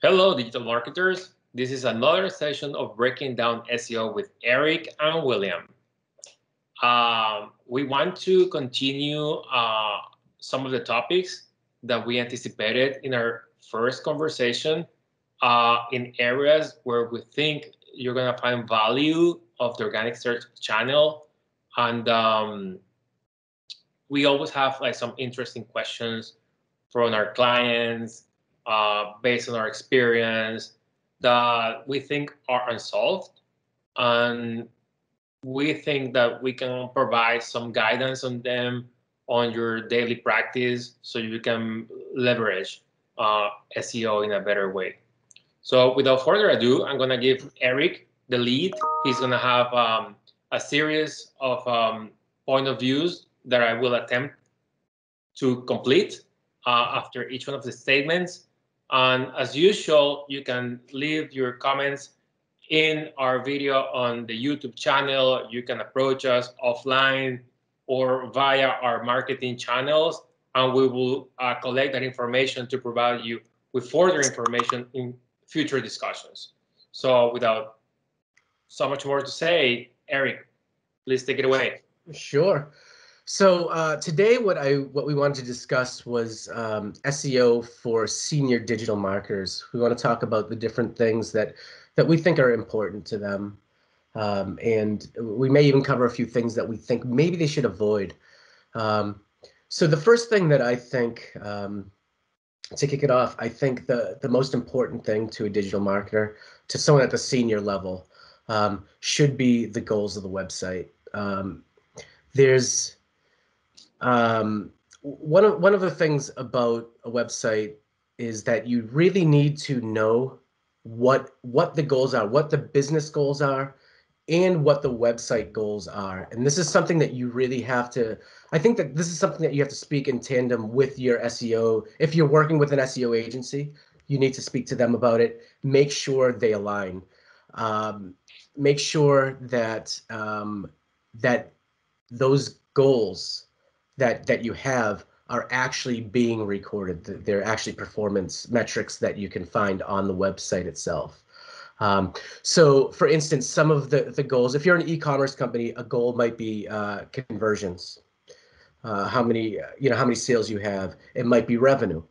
Hello, digital marketers. This is another session of Breaking Down SEO with Eric and William. We want to continue some of the topics that we anticipated in our first conversation in areas where we think you're going to find value of the organic search channel. And we always have like some interesting questions from our clients based on our experience that we think are unsolved. And we think that we can provide some guidance on them on your daily practice so you can leverage SEO in a better way. So without further ado, I'm going to give Eric the lead. He's going to have a series of point of views that I will attempt to complete after each one of the statements. And as usual, you can leave your comments in our video on the YouTube channel. You can approach us offline or via our marketing channels, and we will collect that information to provide you with further information in future discussions. So without so much more to say, Eric, please take it away. Sure. So today what we wanted to discuss was SEO for senior digital marketers. We want to talk about the different things that we think are important to them. And we may even cover a few things that we think maybe they should avoid. So the first thing that I think, to kick it off, I think the most important thing to a digital marketer, to someone at the senior level, should be the goals of the website. There's one of the things about a website is that you really need to know what the goals are, what the business goals are, and what the website goals are. And this is something that you really have to, I think that this is something that you have to speak in tandem with your SEO. If you're working with an SEO agency, you need to speak to them about it. Make sure they align. Make sure that that those goals that you have are actually being recorded. They're actually performance metrics that you can find on the website itself. So for instance, some of the goals, if you're an e-commerce company, a goal might be conversions, how many sales you have. It might be revenue.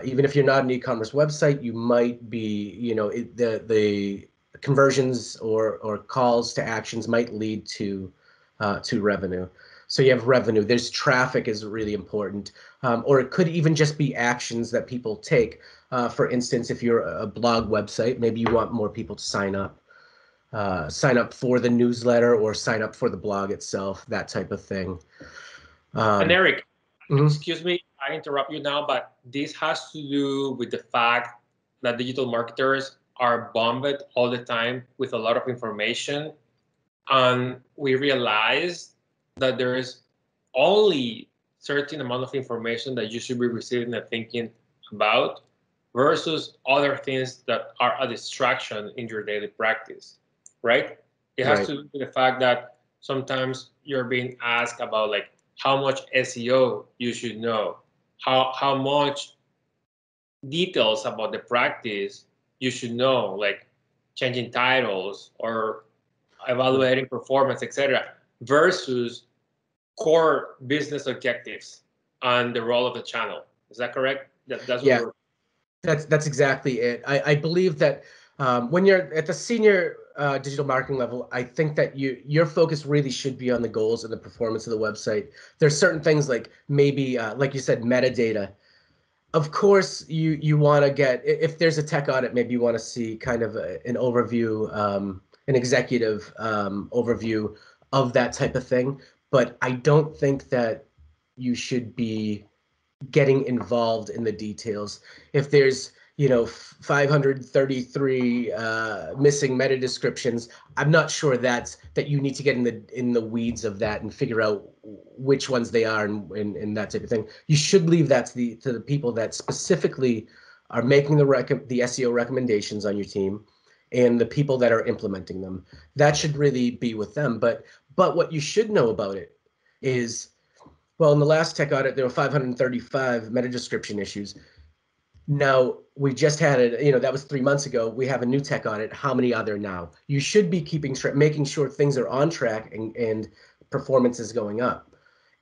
Even if you're not an e-commerce website, you might be, the conversions or calls to actions might lead to revenue. So you have revenue. There's traffic is really important, or it could even just be actions that people take. For instance, if you're a blog website, maybe you want more people to sign up for the newsletter or sign up for the blog itself, that type of thing. And Eric, excuse me, I interrupt you now, but this has to do with the fact that digital marketers are bombarded all the time with a lot of information. And we realize that there is only certain amount of information that you should be receiving and thinking about versus other things that are a distraction in your daily practice, right? It has to do with the fact that sometimes you're being asked about like how much SEO you should know, how much details about the practice you should know, like changing titles or evaluating performance, etc., versus core business objectives and the role of the channel. Is that correct? That's yeah, that's exactly it. I believe that when you're at the senior digital marketing level, I think that your focus really should be on the goals and the performance of the website. There's certain things like maybe, like you said, metadata. Of course, you want to get, if there's a tech audit, maybe you want to see kind of an overview, an executive overview of that type of thing. But I don't think that you should be getting involved in the details. If there's 533 missing meta descriptions, I'm not sure that you need to get in the weeds of that and figure out which ones they are and that type of thing. You should leave that to the people that specifically are making the SEO recommendations on your team and the people that are implementing them. That should really be with them. But what you should know about it is, well, in the last tech audit, there were 535 meta description issues. Now, we just had it, that was 3 months ago. We have a new tech audit. How many are there now? You should be keeping track, making sure things are on track and performance is going up.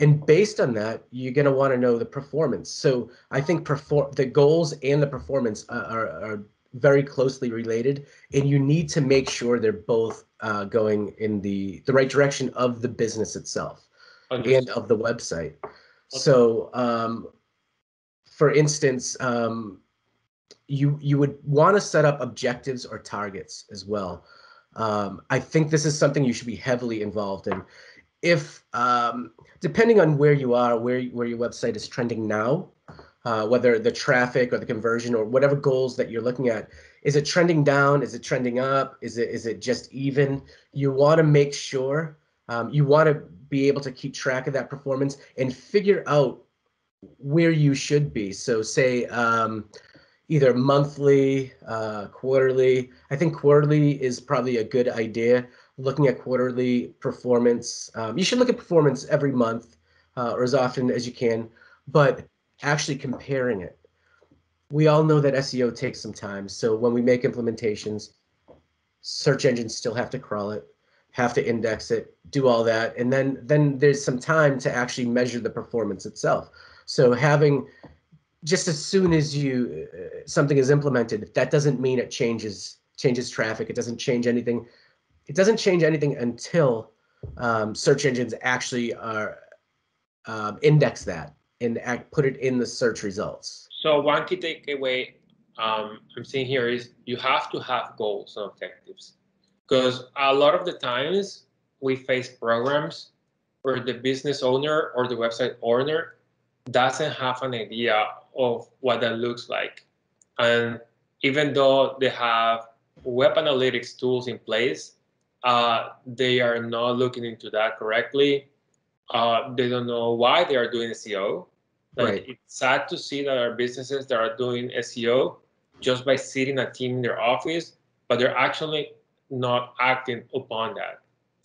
And based on that, you're going to want to know the performance. So I think the goals and the performance are very closely related, and you need to make sure they're both going in the right direction of the business itself and Understood. of the website. Okay. So, for instance, you would want to set up objectives or targets as well. I think this is something you should be heavily involved in. If depending on where you are, where your website is trending now, whether the traffic or the conversion or whatever goals that you're looking at, is it trending down? Is it trending up? Is it just even? You want to make sure you want to be able to keep track of that performance and figure out where you should be. So say either monthly, quarterly. I think quarterly is probably a good idea. Looking at quarterly performance. You should look at performance every month or as often as you can, but actually comparing it. We all know that SEO takes some time. So when we make implementations, search engines still have to crawl it, have to index it, do all that. And then there's some time to actually measure the performance itself. So having just as soon as something is implemented, that doesn't mean it changes traffic. It doesn't change anything. It doesn't change anything until search engines actually are index that and put it in the search results. So one key takeaway I'm seeing here is you have to have goals and objectives, because a lot of the times we face programs where the business owner or the website owner doesn't have an idea of what that looks like. And even though they have web analytics tools in place, they are not looking into that correctly. They don't know why they are doing SEO. Like, Right. it's sad to see that our businesses that are doing SEO just by sitting a team in their office, but they're actually not acting upon that.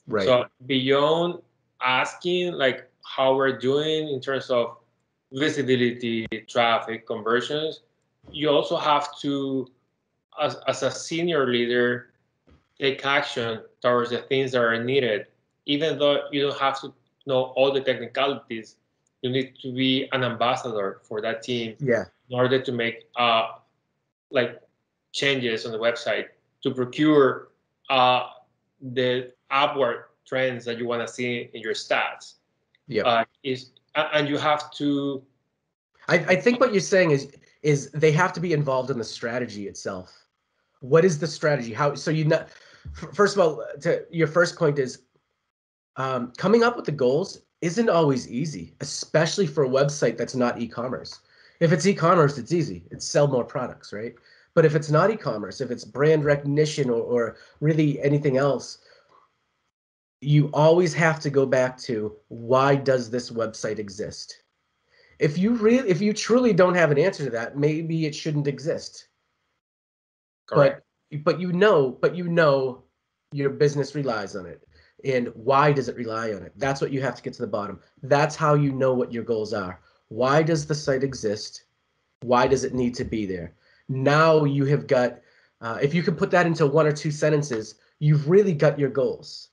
Right. So beyond asking like how we're doing in terms of visibility, traffic, conversions, you also have to, as a senior leader, take action towards the things that are needed. Even though you don't have to know all the technicalities, you need to be an ambassador for that team Yeah. in order to make like changes on the website to procure the upward trends that you want to see in your stats. Yeah. And you have to. I think what you're saying is they have to be involved in the strategy itself. What is the strategy? How so you know first of all, to your first point is coming up with the goals isn't always easy, especially for a website that's not e-commerce. If it's e-commerce, it's easy. It's sell more products, right? But if it's not e-commerce, if it's brand recognition or really anything else, you always have to go back to why does this website exist? If you truly don't have an answer to that, maybe it shouldn't exist. Correct. But you know your business relies on it. And why does it rely on it? That's what you have to get to the bottom. That's how you know what your goals are. Why does the site exist? Why does it need to be there? Now you have got, if you can put that into one or two sentences, you've really got your goals.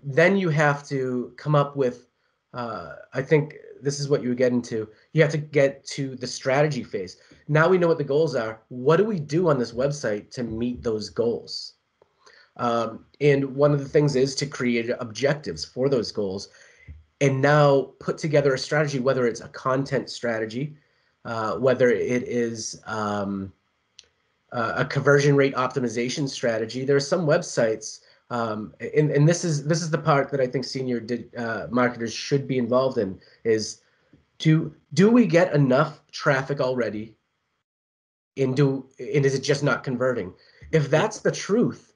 Then you have to come up with, I think this is what you get into. You have to get to the strategy phase. Now we know what the goals are. What do we do on this website to meet those goals? And one of the things is to create objectives for those goals and now put together a strategy, whether it's a content strategy, whether it is a conversion rate optimization strategy. There are some websites, and this is the part that I think senior marketers should be involved in, is do we get enough traffic already, and is it just not converting? If Yeah. that's the truth,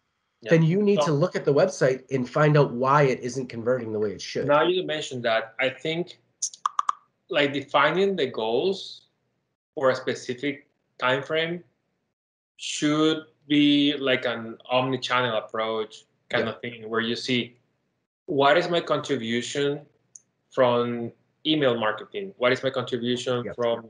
Yeah. then you need to So look at the website and find out why it isn't converting the way it should. now you mentioned that, I think like defining the goals for a specific time frame should be like an omni-channel approach kind Yep. of thing, where you see what is my contribution from email marketing, what is my contribution Yep. from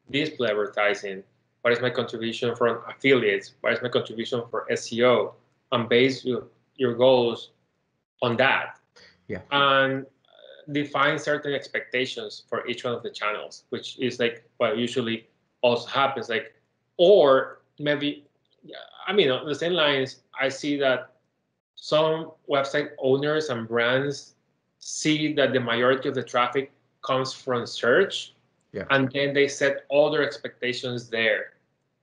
display advertising, What is my contribution from affiliates? What is my contribution for SEO? And base your goals on that. Yeah. And define certain expectations for each one of the channels, which is like what usually also happens. Like, or maybe, I mean, on the same lines, I see that some website owners and brands see that the majority of the traffic comes from search, Yeah. and then they set all their expectations there.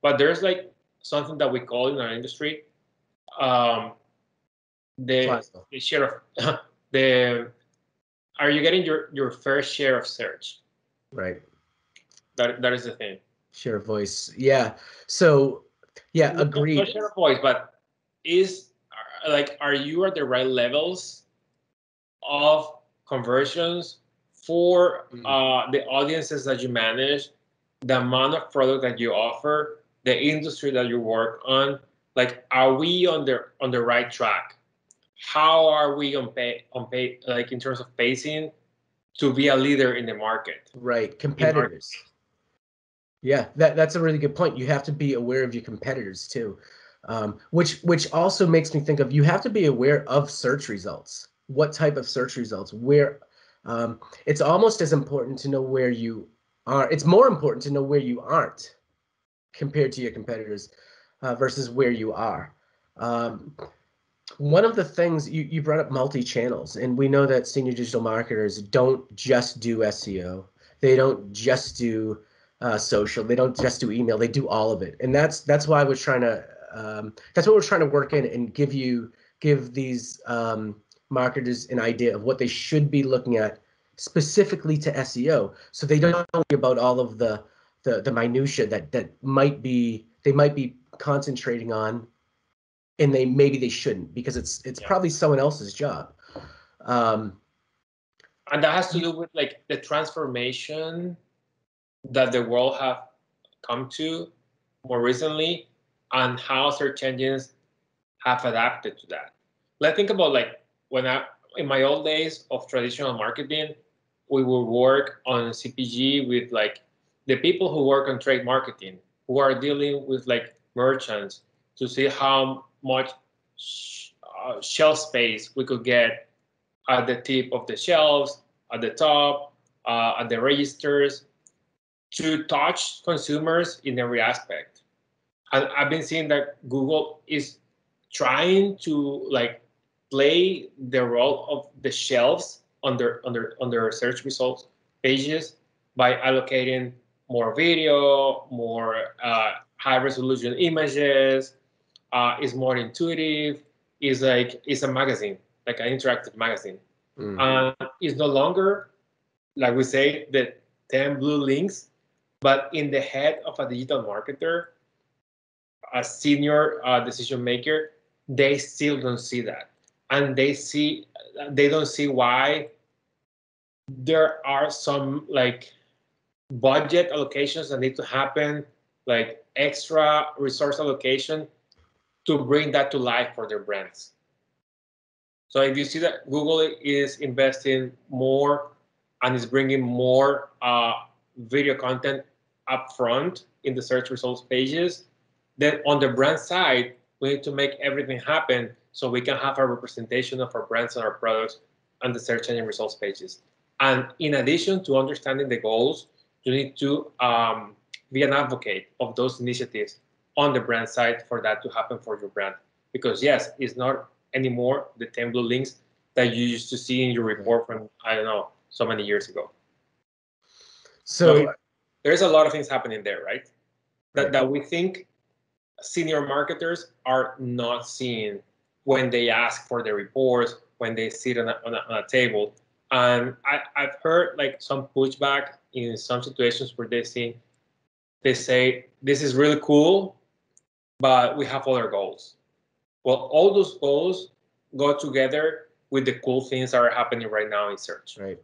But there's like something that we call in our industry the share of the are you getting your fair share of search? Right. That is the thing. Share of voice. Yeah. So yeah, agreed. Not share of voice, but is like, are you at the right levels of conversions for the audiences that you manage, the amount of product that you offer, the industry that you work on? Like, are we on the right track? How are we on pay like in terms of pacing to be a leader in the market? Right, competitors. Yeah, that's a really good point. You have to be aware of your competitors too, which also makes me think of, you have to be aware of search results. What type of search results? Where it's almost as important to know where you are. It's more important to know where you aren't compared to your competitors versus where you are. One of the things you brought up, multi-channels, and we know that senior digital marketers don't just do SEO. They don't just do social. They don't just do email. They do all of it, and that's why we're trying to that's what we're trying to work in and give these marketers an idea of what they should be looking at specifically to SEO, so they don't worry about all of the minutia that they might be concentrating on, and maybe they shouldn't, because it's probably someone else's job. And that has to do with like the transformation that the world have come to more recently, and how search engines have adapted to that. Let's think about like when in my old days of traditional marketing, we would work on CPG with like the people who work on trade marketing, who are dealing with like merchants, to see how much shelf space we could get at the tip of the shelves, at the top, at the registers, to touch consumers in every aspect. And I've been seeing that Google is trying to like play the role of the shelves on their search results pages by allocating more video, more high resolution images. Is more intuitive. Is like, it's a magazine, like an interactive magazine. It's no longer, like we say, the 10 blue links, but in the head of a digital marketer, a senior decision maker, they still don't see that. And they don't see why there are some like budget allocations that need to happen, like extra resource allocation to bring that to life for their brands. So if you see that Google is investing more and is bringing more video content up front in the search results pages, then on the brand side, we need to make everything happen so we can have a representation of our brands and our products on the search engine results pages. And in addition to understanding the goals, you need to be an advocate of those initiatives on the brand side for that to happen for your brand. Because yes, it's not anymore the 10 blue links that you used to see in your report from, I don't know, so many years ago. So there's a lot of things happening there, right? That we think senior marketers are not seeing when they ask for the reports, when they sit on a table. And I've heard like some pushback in some situations where they say, this is really cool, but we have other goals. Well, all those goals go together with the cool things that are happening right now in search. Right.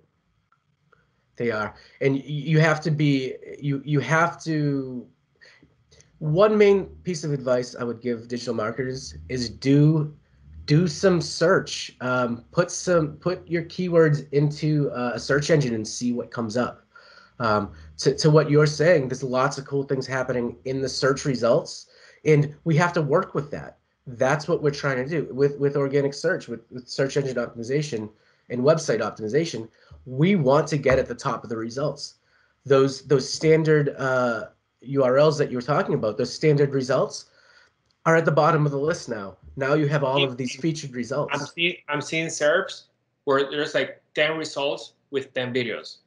They are. And you have to be, you have to, one main piece of advice I would give digital marketers is do some search. Put your keywords into a search engine and see what comes up. To what you're saying, there's lots of cool things happening in the search results, and we have to work with that. That's what we're trying to do with organic search, with search engine optimization and website optimization. We want to get at the top of the results. Those standard URLs that you were talking about, those standard results are at the bottom of the list now. Now you have all of these featured results. I'm seeing SERPs where there's like 10 results with 10 videos.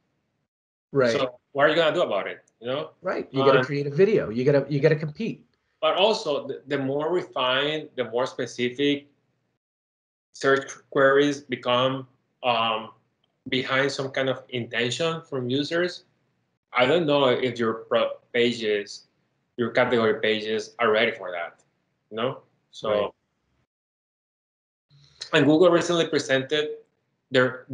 Right. So what are you gonna do about it? You know? Right. You got to create a video. You got to compete. But also, the more refined, the more specific search queries become behind some kind of intention from users. I don't know if your pages, your category pages are ready for that. You know? So, right. And Google recently presented their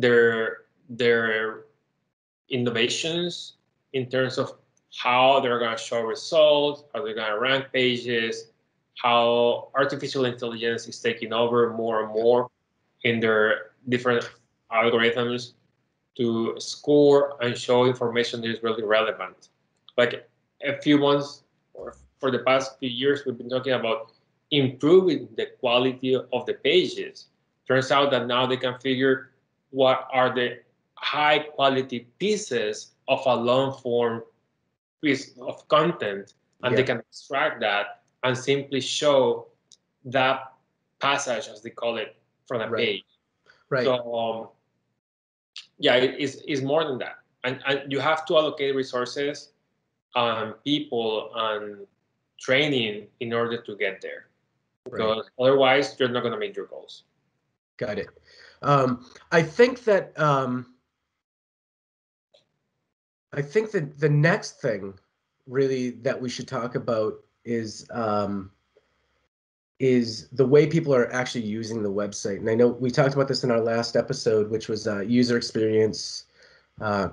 innovations in terms of how they're going to show results, how they're going to rank pages, how artificial intelligence is taking over more and more in their different algorithms to score and show information that is really relevant. Like a few months or for the past few years, we've been talking about improving the quality of the pages. Turns out that now they can figure what are the high quality pieces of a long form piece of content, and they can extract that and simply show that passage, as they call it, from a page. Right. So yeah, it's more than that, and you have to allocate resources, people, and training in order to get there, because otherwise you're not going to meet your goals. Got it. I think that the next thing really that we should talk about is the way people are actually using the website. And I know we talked about this in our last episode, which was user experience,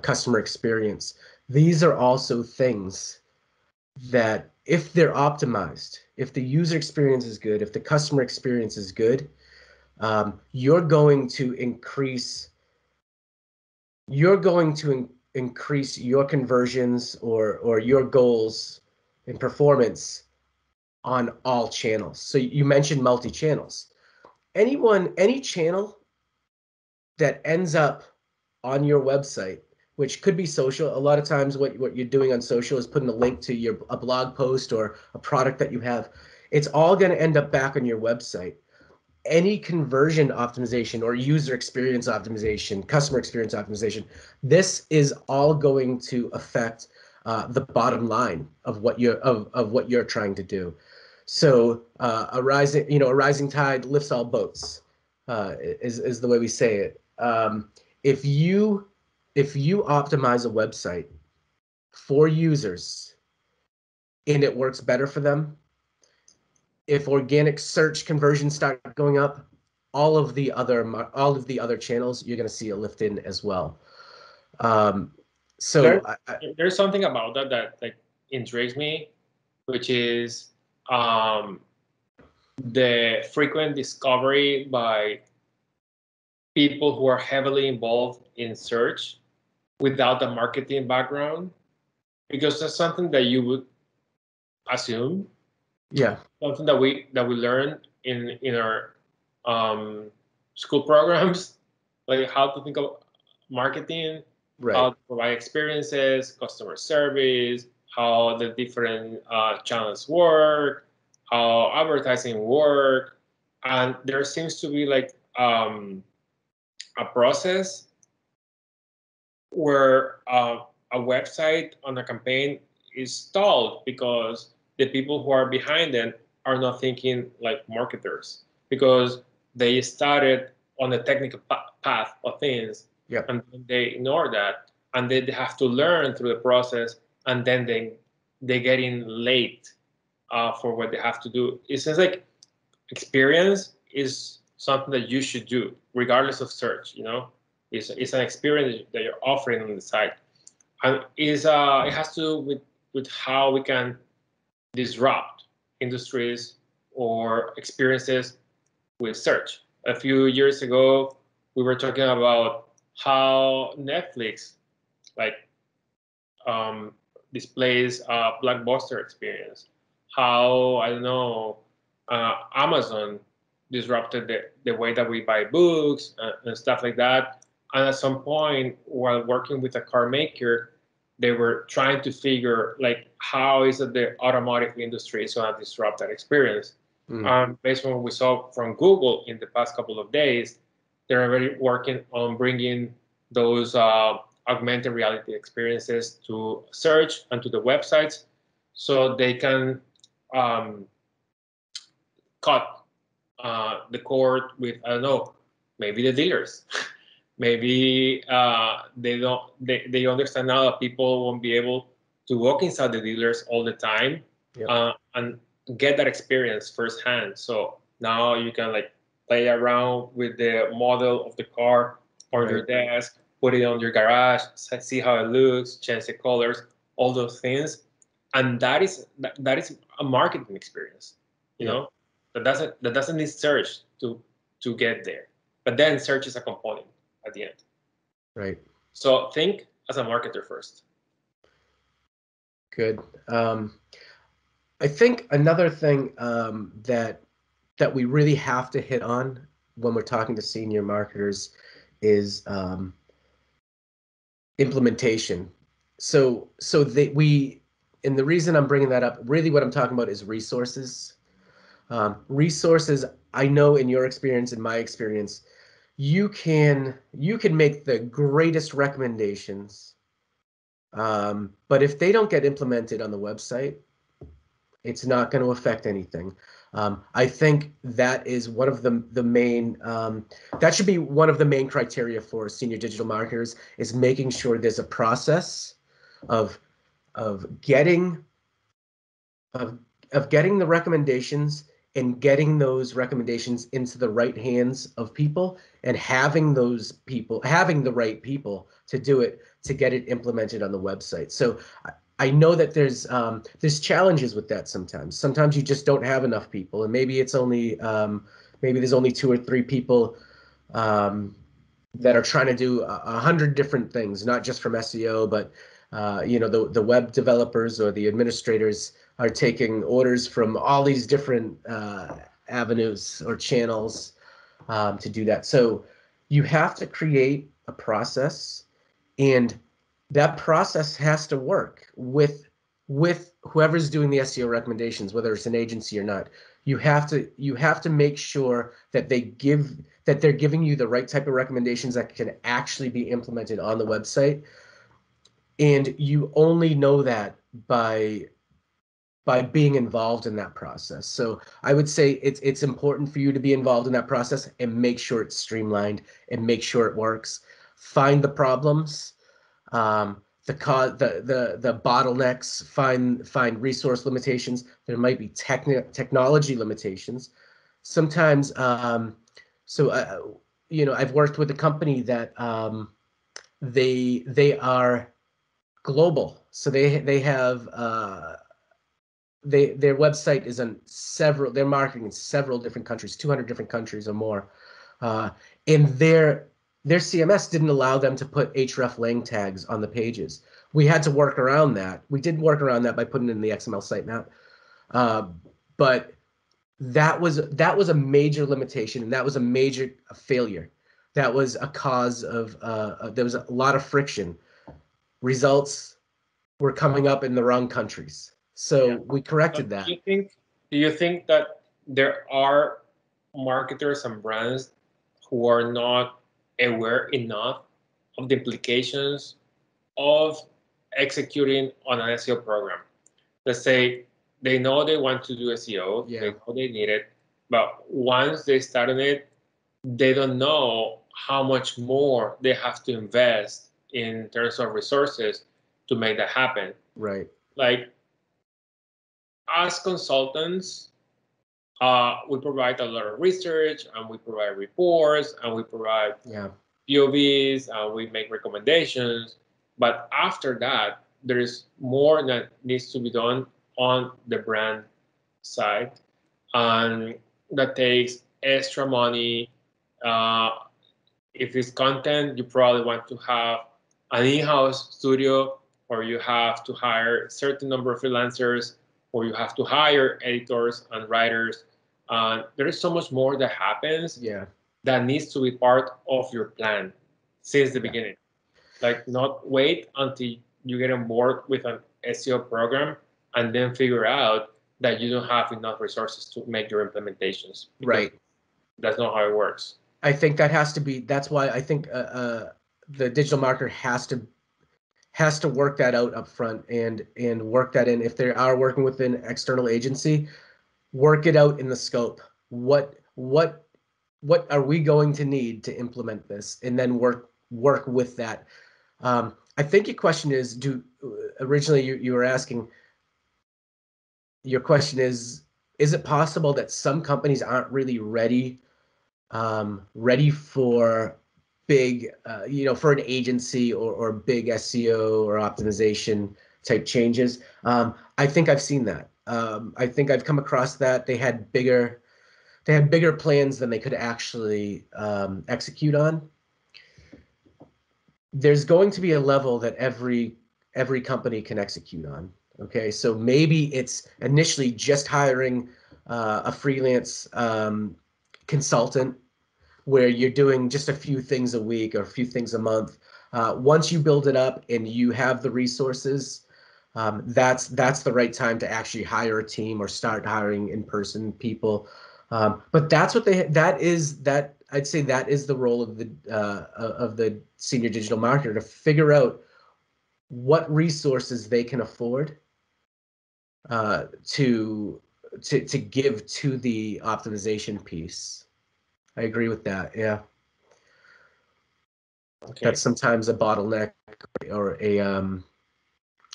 customer experience. These are also things that if they're optimized, if the user experience is good, if the customer experience is good, you're going to increase your conversions or your goals and performance on all channels. So you mentioned multi-channels. Any channel that ends up on your website, which could be social. A lot of times what you're doing on social is putting a link to a blog post or a product that you have. It's all going to end up back on your website. Any conversion optimization or user experience optimization, customer experience optimization, this is all going to affect the bottom line of what you're trying to do. So a rising tide lifts all boats, is the way we say it. If you optimize a website for users and it works better for them, if organic search conversions start going up, all of the other channels, you're going to see a lift in as well. So there's something about that like intrigues me, which is the frequent discovery by people who are heavily involved in search without a marketing background, because that's something that you would assume. Yeah. Something that we learn in our school programs, like how to think of marketing, how to provide experiences, customer service, how the different channels work, how advertising work, and there seems to be like a process where a website on a campaign is stalled because the people who are behind it are not thinking like marketers, because they started on the technical path of things, and they ignore that, and they have to learn through the process, and then they get in late for what they have to do. It seems like experience is something that you should do regardless of search. It's an experience that you're offering on the site, and it has to do with how we can disrupt industries or experiences with search. A few years ago, we were talking about how Netflix like displays a blockbuster experience. How, I don't know, Amazon disrupted the way that we buy books and stuff like that. And at some point, while working with a car maker, they were trying to figure like how is it the automotive industry is going to disrupt that experience. Based on what we saw from Google in the past couple of days, they're already working on bringing those augmented reality experiences to search and to the websites, so they can cut the cord with, I don't know, maybe the dealers. Maybe they understand now that people won't be able to walk inside the dealers all the time. Yep. And get that experience firsthand. So now you can like play around with the model of the car on your desk, put it on your garage, see how it looks, change the colors, all those things. And that is a marketing experience, you know, that doesn't need search to get there. But then search is a component at the end. Right. So think as a marketer first. Good. I think another thing that we really have to hit on when we're talking to senior marketers is implementation. So and the reason I'm bringing that up, really what I'm talking about is resources. Resources, I know in your experience, in my experience, you can make the greatest recommendations, but if they don't get implemented on the website, it's not going to affect anything. I think that is one of the main, that should be one of the main criteria for senior digital marketers, is making sure there's a process of getting the recommendations and getting those recommendations into the right hands of people, and having the right people to do it, to get it implemented on the website. So I know that there's challenges with that sometimes. Sometimes you just don't have enough people, and maybe it's only maybe there's only 2 or 3 people that are trying to do 100 different things, not just from SEO, but you know, the web developers or the administrators are taking orders from all these different avenues or channels to do that. So you have to create a process, and that process has to work with whoever's doing the SEO recommendations, whether it's an agency or not. You have to make sure that they're giving you the right type of recommendations that can actually be implemented on the website. And you only know that by being involved in that process. So I would say it's important for you to be involved in that process and make sure it's streamlined and make sure it works. Find the problems, the bottlenecks, find resource limitations. There might be technology limitations. Sometimes, you know, I've worked with a company that they are global. So they have their website is on they're marketing in several different countries, 200 different countries or more. And their CMS didn't allow them to put href lang tags on the pages. We had to work around that. We did work around that by putting in the XML sitemap. But that was a major limitation, and that was a major failure. That was a cause of there was a lot of friction. Results were coming up in the wrong countries. So we corrected that. Do you think that there are marketers and brands who are not aware enough of the implications of executing on an SEO program? Let's say they know they want to do SEO, they know they need it, but once they start on it, they don't know how much more they have to invest in terms of resources to make that happen. Right. Like, as consultants, we provide a lot of research, and we provide reports, and we provide POVs, and we make recommendations. But after that, there is more that needs to be done on the brand side, and that takes extra money. If it's content, you probably want to have an in-house studio or you have to hire a certain number of freelancers, or you have to hire editors and writers. There is so much more that happens that needs to be part of your plan since the beginning. Like, not wait until you get on board with an SEO program and then figure out that you don't have enough resources to make your implementations. Right. That's not how it works. I think that has to be, that's why I think the digital marketer has to work that out up front and work that in. If they are working with an external agency, work it out in the scope. What are we going to need to implement this, and then work with that. I think your question is, originally you were asking, your question is it possible that some companies aren't really ready for big, for an agency or big SEO or optimization type changes? I think I've seen that. I think I've come across that. They had bigger plans than they could actually execute on. There's going to be a level that every company can execute on. Okay, so maybe it's initially just hiring a freelance consultant, where you're doing just a few things a week or a few things a month. Once you build it up and you have the resources, that's the right time to actually hire a team or start hiring in-person people. But that's what I'd say that is the role of the senior digital marketer, to figure out what resources they can afford to give to the optimization piece. I agree with that. Yeah. Okay. That's sometimes a bottleneck or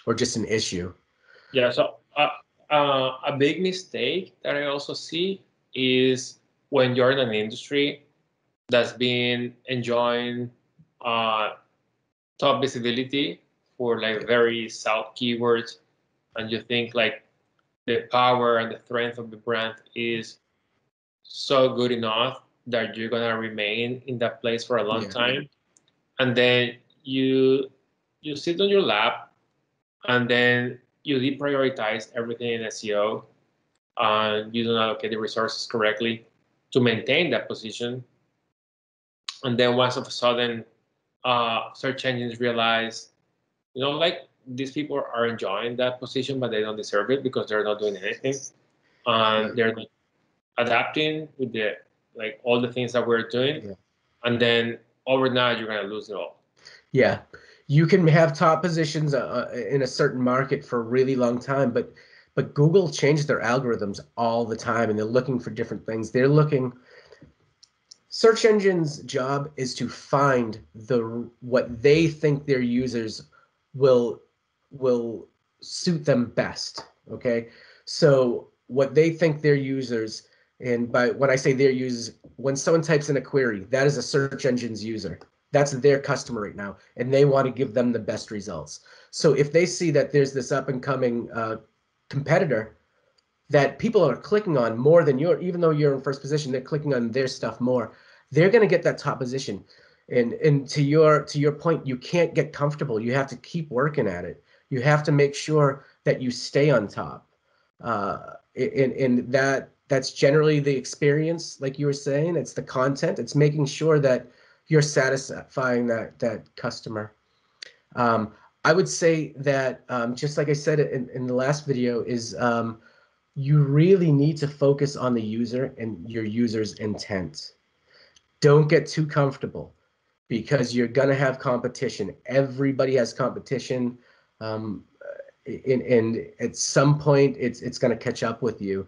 or just an issue. Yeah. So a big mistake that I also see is when you're in an industry that's been enjoying top visibility for like very sought keywords, and you think like the power and the strength of the brand is so good enough that you're gonna remain in that place for a long time, and then you sit on your lap, and then you deprioritize everything in SEO, and you don't allocate the resources correctly to maintain that position, and then once of a sudden, search engines realize, like, these people are enjoying that position, but they don't deserve it because they're not doing anything, and they're not adapting with all the things that we're doing, and then overnight you're gonna lose it all. Yeah, you can have top positions in a certain market for a really long time, but Google changes their algorithms all the time, and they're looking for different things. Search engines' job is to find what they think their users will suit them best. Okay, so what they think their users, and when I say their users, when someone types in a query, that is a search engine's user. That's their customer right now, and they want to give them the best results. So if they see that there's this up and coming competitor that people are clicking on more than even though you're in first position, they're clicking on their stuff more, they're going to get that top position. And to your point, you can't get comfortable. You have to keep working at it. You have to make sure that you stay on top. And that's generally the experience, like you were saying. It's the content. It's making sure that you're satisfying that customer. I would say that, just like I said in the last video, is you really need to focus on the user and your user's intent. Don't get too comfortable, because you're going to have competition. Everybody has competition. And at some point, it's going to catch up with you.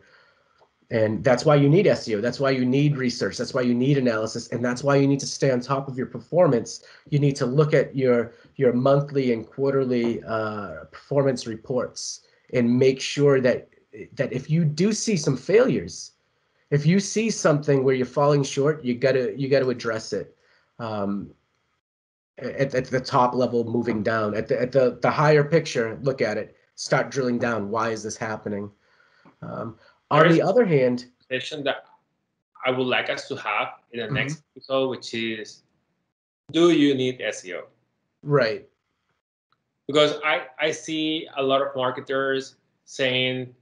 And that's why you need SEO. That's why you need research. That's why you need analysis. And that's why you need to stay on top of your performance. You need to look at your monthly and quarterly performance reports and make sure that if you do see some failures, if you see something where you're falling short, you gotta address it. At the top level, moving down at the higher picture, look at it, start drilling down. Why is this happening? On the other hand, session that I would like us to have in the next episode, which is, do you need SEO? Right. because I see a lot of marketers saying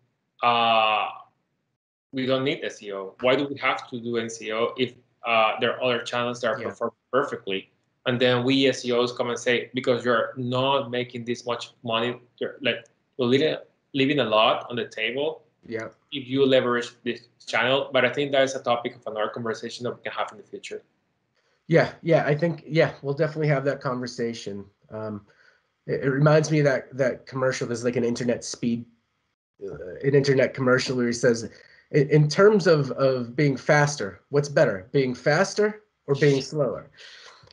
we don't need SEO. Why do we have to do SEO if there are other channels that are performing perfectly? And then we SEOs come and say, because you're not making this much money, you're like leaving a lot on the table. Yeah. If you leverage this channel, but I think that is a topic of another conversation that we can have in the future. Yeah, I think we'll definitely have that conversation. It reminds me of that commercial. There's like an internet commercial where he says, in terms of being faster, what's better, being faster or being slower?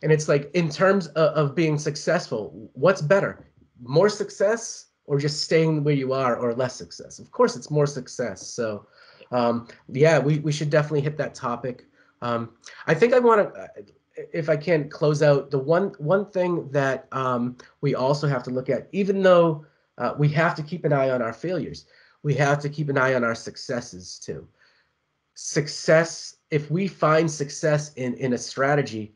And it's like, in terms of being successful, what's better, more success or just staying where you are, or less success? Of course, it's more success. So, we should definitely hit that topic. I think I want to, if I can, close out the one thing that we also have to look at, even though we have to keep an eye on our failures, we have to keep an eye on our successes too. Success, if we find success in a strategy,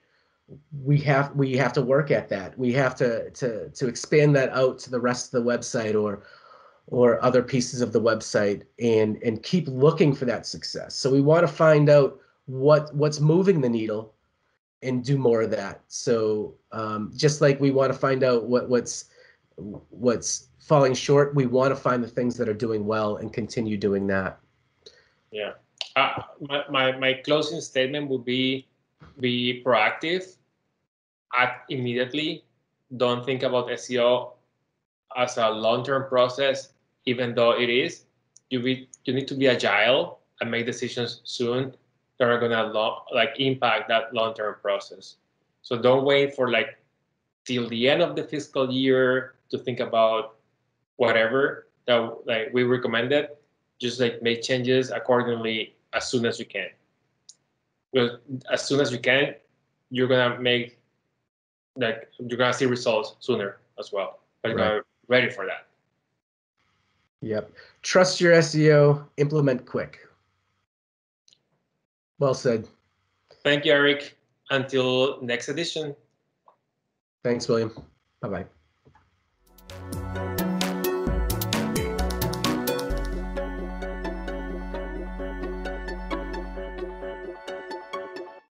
we have to work at that. We have to expand that out to the rest of the website, or other pieces of the website, and keep looking for that success. So we want to find out what's moving the needle and do more of that. So just like we want to find out what's falling short, we want to find the things that are doing well and continue doing that. Yeah. My closing statement would be proactive, act immediately. Don't think about SEO as a long-term process, even though it is. You need to be agile and make decisions soon that are gonna impact that long-term process. So don't wait for till the end of the fiscal year to think about whatever that we recommended. Just make changes accordingly as soon as you can. Because as soon as you can, you're gonna make you're gonna see results sooner as well. But you gotta be ready for that. Yep. Trust your SEO, implement quick. Well said. Thank you, Eric. Until next edition. Thanks, William. Bye-bye.